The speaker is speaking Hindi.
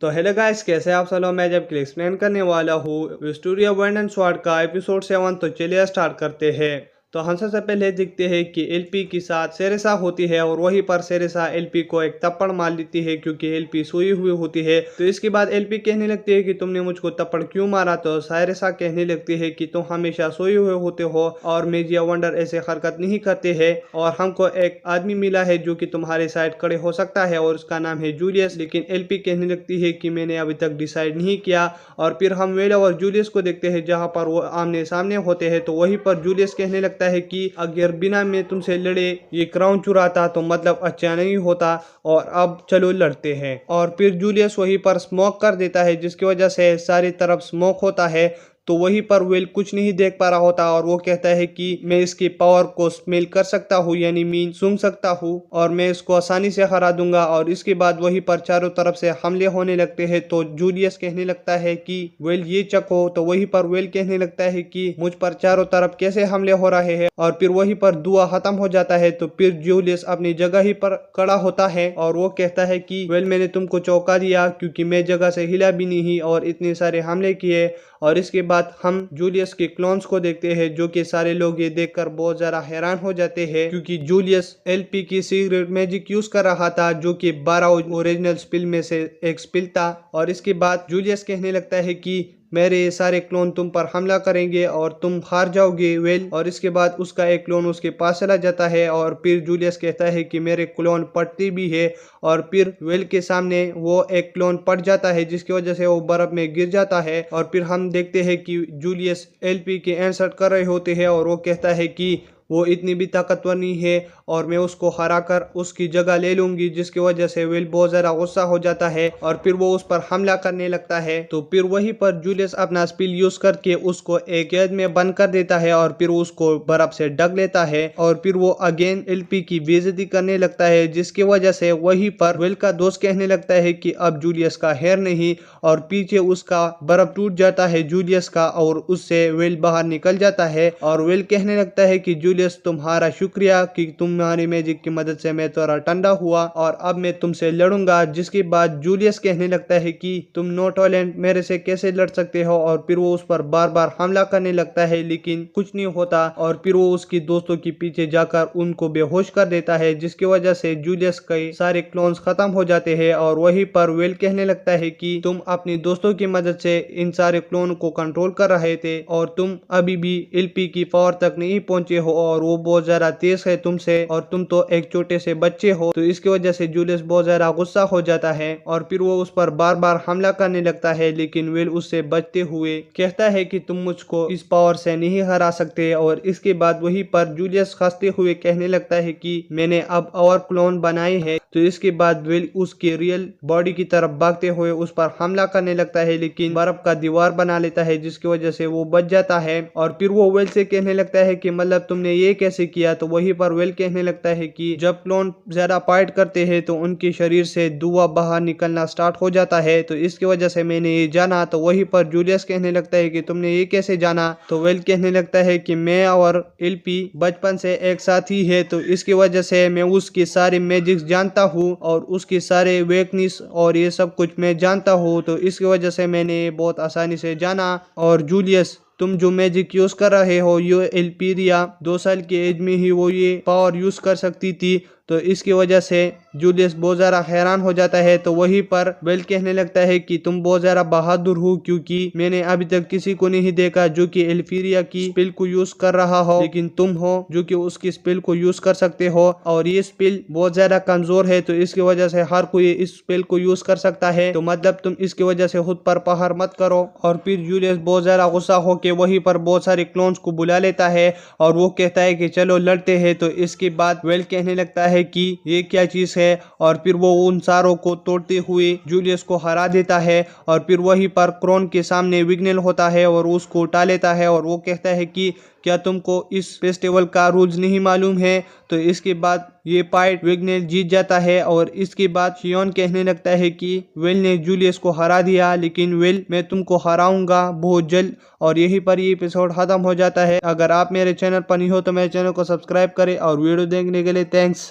तो हेलो गाइस, कैसे आप सब लोग। मैं जब एक्सप्लेन करने वाला हूँ story of wand and sword का एपिसोड 7। तो चलिए स्टार्ट करते हैं। तो हम सबसे पहले देखते हैं कि एलपी के साथ सेरेसा होती है और वहीं पर सेरेसा एलपी को एक थप्पड़ मार लेती है क्योंकि एलपी सोई हुई होती है। तो इसके बाद एलपी कहने लगती है कि तुमने मुझको थप्पड़ क्यों मारा। तो सेरेसा कहने लगती है कि तुम हमेशा सोए हुए होते हो और मेजिया वंडर ऐसे हरकत नहीं करते हैं और हमको एक आदमी मिला है जो कि तुम्हारे साइड खड़े हो सकता है और उसका नाम है जूलियस। लेकिन एलपी कहने लगती है कि मैंने अभी तक डिसाइड नहीं किया। और फिर हम वेल और जूलियस को देखते हैं जहां पर वो आमने सामने होते हैं। तो वहीं पर जूलियस कहने लगता है कि अगर बिना मैं तुमसे लड़े ये क्राउन चुराता तो मतलब अच्छा नहीं होता और अब चलो लड़ते हैं। और फिर जूलियस वहीं पर स्मोक कर देता है जिसकी वजह से सारी तरफ स्मोक होता है। तो वहीं पर वेल कुछ नहीं देख पा रहा होता और वो कहता है कि मैं इसकी पावर को स्मेल कर सकता हूँ, यानी मीन सूंघ सकता हूँ और मैं इसको आसानी से हरा दूंगा। और इसके बाद वहीं पर चारों तरफ से हमले होने लगते हैं। तो जूलियस कहने लगता है कि वेल ये चखो। तो वहीं पर वेल कहने लगता है कि मुझ पर चारों तरफ कैसे हमले हो रहे हैं। और फिर वहीं पर दुआ खत्म हो जाता है। तो फिर जूलियस अपनी जगह ही पर खड़ा होता है और वो कहता है कि वेल मैंने तुमको चौंका दिया क्योंकि मैं जगह से हिला भी नहीं और इतने सारे हमले किए। और इसके बाद हम जूलियस के क्लोन्स को देखते हैं जो कि सारे लोग ये देखकर बहुत ज्यादा हैरान हो जाते हैं क्योंकि जूलियस एलपी की सीक्रेट मैजिक यूज कर रहा था जो कि 12 ओरिजिनल स्पिल में से एक स्पिल था। और इसके बाद जूलियस कहने लगता है कि मेरे ये सारे क्लोन तुम पर हमला करेंगे और तुम हार जाओगे वेल। और इसके बाद उसका एक क्लोन उसके पास चला जाता है और फिर जूलियस कहता है कि मेरे क्लोन पड़ती भी है। और फिर वेल के सामने वो एक क्लोन पड़ जाता है जिसकी वजह से वो बर्फ में गिर जाता है। और फिर हम देखते हैं कि जूलियस एलपी के आंसर कर रहे होते हैं और वो कहता है कि वो इतनी भी ताकतवर नहीं है और मैं उसको हरा कर उसकी जगह ले लूंगी, जिसकी वजह से विल बहुत ज्यादा गुस्सा हो जाता है और फिर वो उस पर हमला करने लगता है। तो फिर वहीं पर जूलियस अपना स्पिल यूज करके उसको एक कैद में बंद कर देता है और फिर उसको बर्फ से ढक लेता है। और फिर वो अगेन एलपी की बेइज्जती करने लगता है जिसकी वजह से वहीं पर विल का दोस्त कहने लगता है कि अब जूलियस का हेयर नहीं। और पीछे उसका बर्फ टूट जाता है जूलियस का और उससे विल बाहर निकल जाता है। और विल कहने लगता है कि जूलियस तुम्हारा शुक्रिया कि तुम्हारी मैजिक की मदद से मैं थोड़ा ठंडा हुआ और अब मैं तुमसे लड़ूंगा। जिसके बाद जूलियस कहने लगता है कि तुम नो टैलेंट मेरे से कैसे लड़ सकते हो। और फिर वो उस पर बार बार हमला करने लगता है लेकिन कुछ नहीं होता। और फिर वो उसकी दोस्तों के पीछे जाकर उनको बेहोश कर देता है जिसकी वजह से जूलियस के सारे क्लोन्स खत्म हो जाते हैं। और वहीं पर वेल कहने लगता है कि तुम अपनी दोस्तों की मदद से इन सारे क्लोन को कंट्रोल कर रहे थे और तुम अभी भी एलपी की पावर तक नहीं पहुंचे हो और वो बहुत ज्यादा तेज है तुमसे और तुम तो एक छोटे से बच्चे हो। तो इसकी वजह से जूलियस बहुत ज्यादा गुस्सा हो जाता है और फिर वो उस पर बार बार हमला करने लगता है लेकिन विल उससे बचते हुए कहता है कि तुम मुझको इस पावर से नहीं हरा सकते। और इसके बाद वहीं पर जूलियस हंसते हुए कहने लगता है कि मैंने अब और क्लोन बनाए हैं। तो इसके बाद विल उसके रियल बॉडी की तरफ भागते हुए उस पर हमला करने लगता है लेकिन बर्फ का दीवार बना लेता है जिसकी वजह से वो बच जाता है। और फिर वो वेल से कहने लगता है कि मतलब तुमने ये कैसे किया। तो वहीं पर वेल कहने लगता है कि जब क्लोन ज्यादा फाइट करते हैं तो उनके शरीर से धुआं बाहर निकलना स्टार्ट हो जाता है तो इसकी वजह से मैंने ये जाना। तो वहीं पर जूलियस कहने लगता है कि तुमने ये कैसे जाना। तो वेल कहने लगता है कि मैं और एलपी बचपन से एक साथ ही है तो इसकी वजह से मैं उसकी सारी मैजिक्स जानता हूँ और उसकी सारे वीकनेस और ये सब कुछ मैं जानता हूँ। तो इसकी वजह से मैंने बहुत आसानी से जाना। और जूलियस तुम जो मैजिक यूज कर रहे हो ये एल्पीरिया 2 साल की एज में ही वो ये पावर यूज कर सकती थी। तो इसकी वजह से जूलियस बहुत ज़्यादा हैरान हो जाता है। तो वहीं पर वेल कहने लगता है कि तुम बहुत ज़्यादा बहादुर हो क्योंकि मैंने अभी तक किसी को नहीं देखा जो कि एल्फीरिया की स्पेल को यूज कर रहा हो, लेकिन तुम हो जो कि उसकी स्पेल को यूज कर सकते हो और ये स्पेल बहुत ज़्यादा कमजोर है तो इसकी वजह से हर कोई इस स्पेल को यूज कर सकता है। तो मतलब तुम इसकी वजह से खुद पर पहाड़ मत करो। और फिर जूलियस बहुत ज़्यादा गुस्सा होकर वहीं पर बहुत सारे क्लोन्स को बुला लेता है और वो कहता है कि चलो लड़ते हैं। तो इसके बाद वेल कहने लगता है कि ये क्या चीज है और फिर वो उन सारों को तोड़ते हुए जूलियस को हरा देता है। और फिर वहीं पर क्रोन के सामने विग्नेल होता है और उसको उठा लेता है और वो कहता है कि क्या तुमको इस फेस्टिवल का रूल्स नहीं मालूम है। तो इसके बाद ये फाइट विग्नेल जीत जाता है। और इसके बाद शियोन कहने लगता है कि वेल ने जूलियस को हरा दिया लेकिन वेल मैं तुमको हराऊंगा बहुत जल्द। और यहीं पर ये एपिसोड खत्म हो जाता है। अगर आप मेरे चैनल पर नहीं हो तो मेरे चैनल को सब्सक्राइब करें और वीडियो देखने के लिए थैंक्स।